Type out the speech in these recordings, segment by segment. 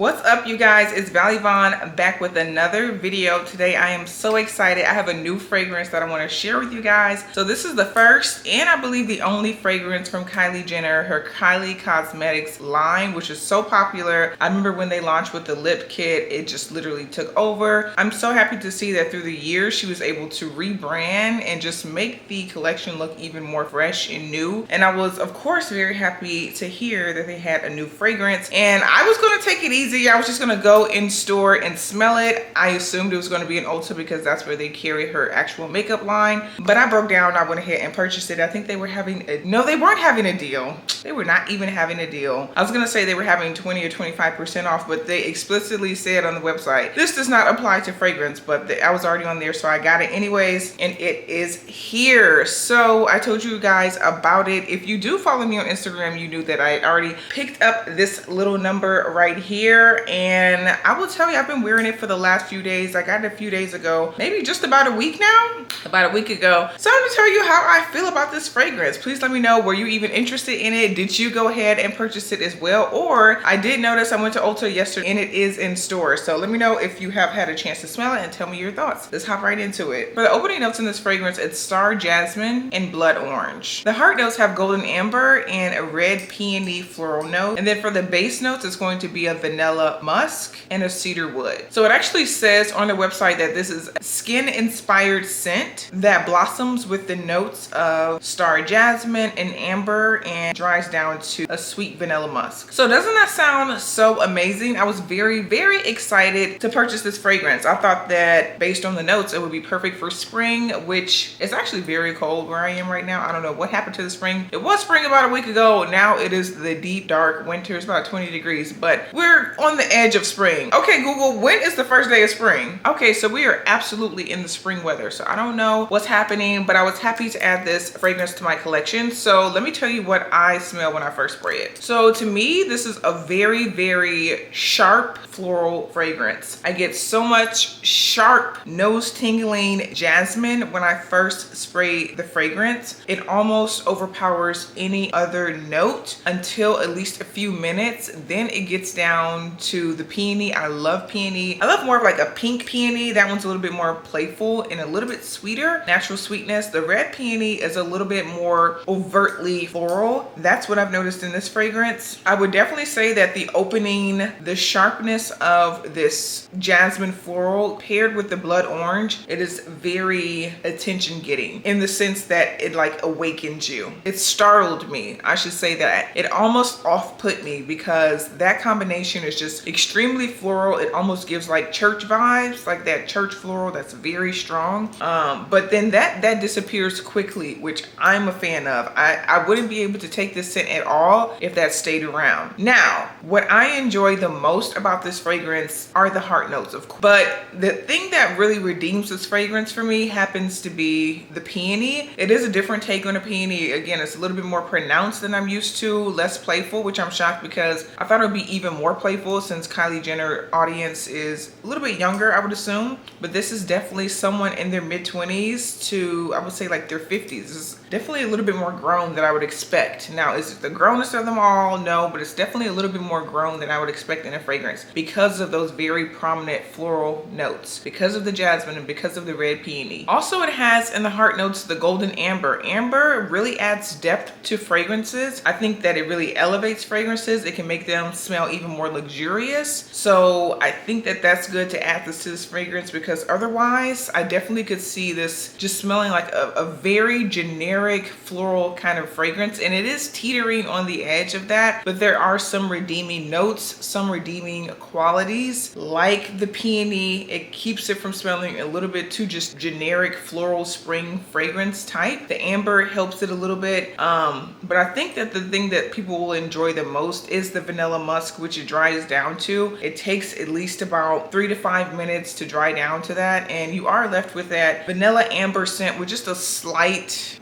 What's up, you guys? It's Valley Vaughn back with another video. Today I am so excited. I have a new fragrance that I want to share with you guys. So this is the first and I believe the only fragrance from Kylie Jenner, her Kylie Cosmetics line, which is so popular. I remember when they launched with the lip kit, it just literally took over. I'm so happy to see that through the years she was able to rebrand and just make the collection look even more fresh and new. And I was of course very happy to hear that they had a new fragrance, and I was going to take it easy. I was just gonna go in store and smell it. I assumed it was gonna be an Ulta because that's where they carry her actual makeup line. But I broke down, I went ahead and purchased it. I think they were having no, they weren't having a deal. They were not even having a deal. I was gonna say they were having 20 or 25% off, but they explicitly said on the website, this does not apply to fragrance, but I was already on there, so I got it anyways, and it is here. So I told you guys about it. If you do follow me on Instagram, you knew that I had already picked up this little number right here. And I will tell you, I've been wearing it for the last few days. I got it a few days ago, maybe just about a week now, about a week ago. So I'm gonna tell you how I feel about this fragrance. Please let me know, were you even interested in it? Did you go ahead and purchase it as well? Or I did notice I went to Ulta yesterday and it is in store. So let me know if you have had a chance to smell it and tell me your thoughts. Let's hop right into it. For the opening notes in this fragrance, it's Star Jasmine and Blood Orange. The heart notes have golden amber and a red peony floral note. And then for the base notes, it's going to be a vanilla musk and a cedar wood. So it actually says on the website that this is a skin inspired scent that blossoms with the notes of star jasmine and amber and dries down to a sweet vanilla musk. So doesn't that sound so amazing? I was very, very excited to purchase this fragrance. I thought that based on the notes, it would be perfect for spring, which is actually very cold where I am right now. I don't know what happened to the spring. It was spring about a week ago. Now it is the deep dark winter. It's about 20 degrees, but we're on the edge of spring. Okay, Google, when is the first day of spring? Okay, so we are absolutely in the spring weather. So I don't know what's happening, but I was happy to add this fragrance to my collection. So let me tell you what I smell when I first spray it. So to me, this is a very, very sharp floral fragrance. I get so much sharp nose tingling jasmine when I first spray the fragrance. It almost overpowers any other note until at least a few minutes. Then it gets down to the peony. I love peony. I love more of like a pink peony. That one's a little bit more playful and a little bit sweeter, natural sweetness. The red peony is a little bit more overtly floral. That's what I've noticed in this fragrance. I would definitely say that the opening, the sharpness of this jasmine floral paired with the blood orange, it is very attention getting in the sense that it like awakens you. It startled me. I should say that. It almost off-put me because that combination is just extremely floral. It almost gives like church vibes, like that church floral that's very strong. But then that disappears quickly, which I'm a fan of. I wouldn't be able to take this scent at all if that stayed around. Now, what I enjoy the most about this fragrance are the heart notes, of course. But the thing that really redeems this fragrance for me happens to be the peony. It is a different take on a peony. Again, it's a little bit more pronounced than I'm used to, less playful, which I'm shocked because I thought it would be even more playful since Kylie Jenner audience is a little bit younger, I would assume. But this is definitely someone in their mid-20s to, I would say, like their 50s. This is definitely a little bit more grown than I would expect. Now, is it the grownest of them all? No, but it's definitely a little bit more grown than I would expect in a fragrance because of those very prominent floral notes, because of the jasmine and because of the red peony. Also, it has in the heart notes the golden amber. Amber really adds depth to fragrances. I think that it really elevates fragrances. It can make them smell even more luxurious. So I think that that's good to add this to this fragrance because otherwise I definitely could see this just smelling like a very generic floral kind of fragrance. And it is teetering on the edge of that, but there are some redeeming notes, some redeeming qualities like the peony. It keeps it from smelling a little bit too just generic floral spring fragrance type. The amber helps it a little bit. But I think that the thing that people will enjoy the most is the vanilla musk, which it dries down to. It takes at least about 3 to 5 minutes to dry down to that, and you are left with that vanilla amber scent with just a slight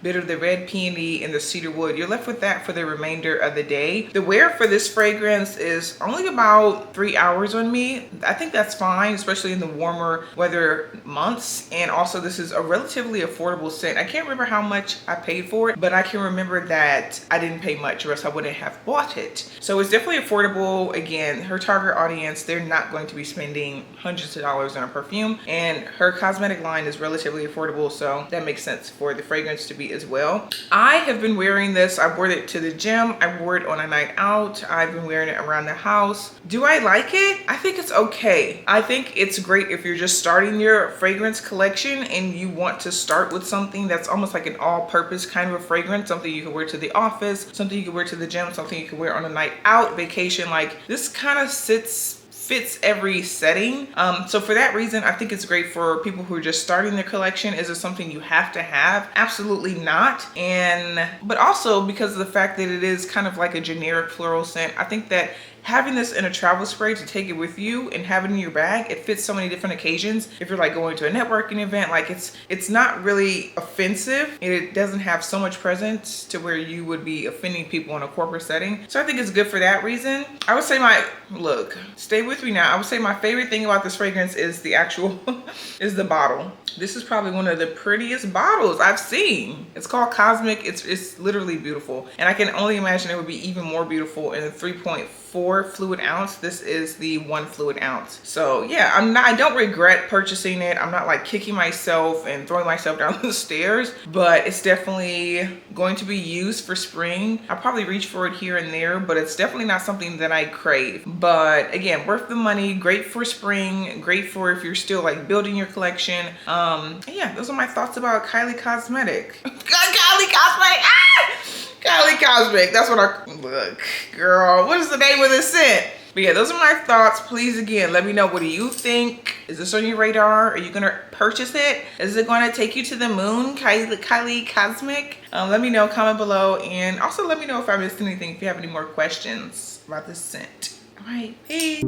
bit of the red peony and the cedar wood. You're left with that for the remainder of the day. The wear for this fragrance is only about 3 hours on me. I think that's fine, especially in the warmer weather months. And also this is a relatively affordable scent. I can't remember how much I paid for it, but I can remember that I didn't pay much or else I wouldn't have bought it. So it's definitely affordable. Again, her target audience, they're not going to be spending hundreds of dollars on a perfume, and her cosmetic line is relatively affordable, so that makes sense for the fragrance to be as well. I have been wearing this. I wore it to the gym. I wore it on a night out. I've been wearing it around the house. Do I like it? I think it's okay. I think it's great if you're just starting your fragrance collection and you want to start with something that's almost like an all-purpose kind of a fragrance, something you can wear to the office, something you can wear to the gym, something you can wear on a night out, vacation. Like, this kind of fits every setting. So for that reason, I think it's great for people who are just starting their collection. Is it something you have to have? Absolutely not. But also because of the fact that it is kind of like a generic floral scent, I think that having this in a travel spray to take it with you and have it in your bag, it fits so many different occasions. If you're like going to a networking event, like it's not really offensive. It doesn't have so much presence to where you would be offending people in a corporate setting. So I think it's good for that reason. I would say look, stay with me now. I would say my favorite thing about this fragrance is the actual, is the bottle. This is probably one of the prettiest bottles I've seen. It's called Cosmic. It's literally beautiful. And I can only imagine it would be even more beautiful in a 3.4 fluid ounce. This is the 1 fluid ounce. So yeah, I don't regret purchasing it. I'm not like kicking myself and throwing myself down the stairs, but it's definitely going to be used for spring. I'll probably reach for it here and there, but it's definitely not something that I crave. But again, worth the money, great for spring, great for if you're still like building your collection. Yeah, those are my thoughts about Kylie Cosmetic. Kylie Cosmetic! Ah! Kylie Cosmetic, that's what look, girl, what is the name of this scent? But yeah, those are my thoughts. Please, again, let me know, what do you think? Is this on your radar? Are you gonna purchase it? Is it gonna take you to the moon, Kylie Cosmic? Let me know, comment below, and also let me know if I missed anything, if you have any more questions about this scent. All right, peace.